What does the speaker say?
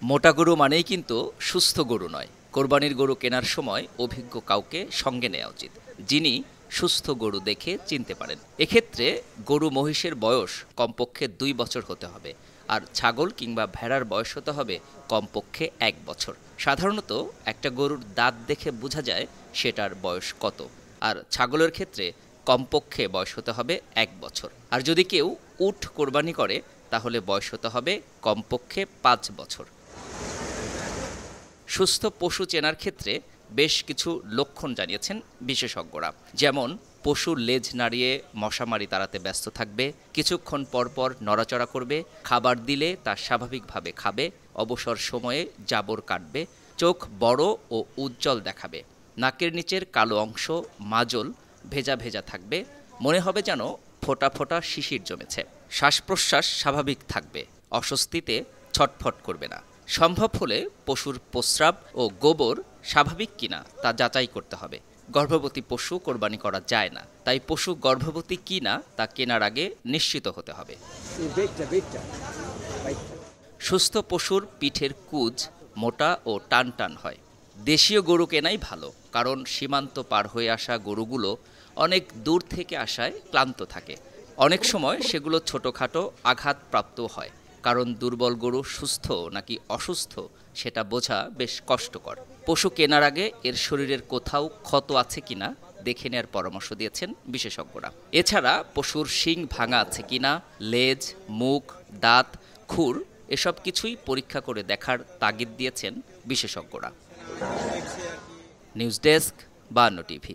মোটা গরু মানেই কিন্তু সুস্থ গরু নয়। কোরবানির গরু কেনার সময় অভিজ্ঞ কাউকে সঙ্গে নেওয়া উচিত, যিনি সুস্থ গরু দেখে চিনতে পারেন। এক্ষেত্রে গরু মহিষের বয়স কমপক্ষে 2 বছর হতে হবে, আর ছাগল কিংবা ভেড়ার বয়স হতে হবে কমপক্ষে 1 বছর। সাধারণত একটা গরুর দাঁত দেখে বোঝা যায় সেটার বয়স কত। আর ছাগলের ক্ষেত্রে কমপক্ষে বয়স হতে হবে 1 বছর। আর যদি কেউ উট কোরবানি করে তাহলে বয়স হতে হবে কমপক্ষে 5 বছর। সুস্থ পশু চেনার ক্ষেত্রে বেশ কিছু লক্ষণ জানিয়েছেন বিশেষজ্ঞরা, যেমন পশুর লেজ নাড়িয়ে মশামারি তাড়াতে ব্যস্ত থাকবে, কিছুক্ষণ পর পর নড়াচড়া করবে, খাবার দিলে তা স্বাভাবিকভাবে খাবে, অবসর সময়ে জাবর কাটবে, চোখ বড় ও উজ্জ্বল দেখাবে, নাকের নিচের কালো অংশ মাজল ভেজা ভেজা থাকবে, মনে হবে যেন ফোঁটা ফোঁটা শিশির জমেছে, শ্বাস প্রশ্বাস স্বাভাবিক থাকবে, অস্বস্তিতে ছটফট করবে না। সম্ভব হলে পশুর প্রস্রাব ও গোবর স্বাভাবিক কিনা তা যাচাই করতে হবে। গর্ভবতী পশু কোরবানি করা যায় না, তাই পশু গর্ভবতী কিনা তা কেনার আগে নিশ্চিত হতে হবে। সুস্থ পশুর পিঠের কুঁজ মোটা ও টান টান হয়। দেশীয় গরু কেনাই ভালো, কারণ সীমান্ত পার হয়ে আসা গরুগুলো অনেক দূর থেকে আসায় ক্লান্ত থাকে। অনেক সময় সেগুলো ছোটোখাটো আঘাতপ্রাপ্ত হয়। কারণ দুর্বল গরু সুস্থ নাকি অসুস্থ সেটা বোঝা বেশ কষ্টকর। পশু কেনার আগে এর শরীরের কোথাও ক্ষত আছে কিনা দেখে নেওয়ার পরামর্শ দিয়েছেন বিশেষজ্ঞরা। এছাড়া পশুর শিং ভাঙা আছে কিনা, লেজ, মুখ, দাঁত, খুর এসব কিছুই পরীক্ষা করে দেখার তাগিদ দিয়েছেন বিশেষজ্ঞরা। News desk, 52 TV.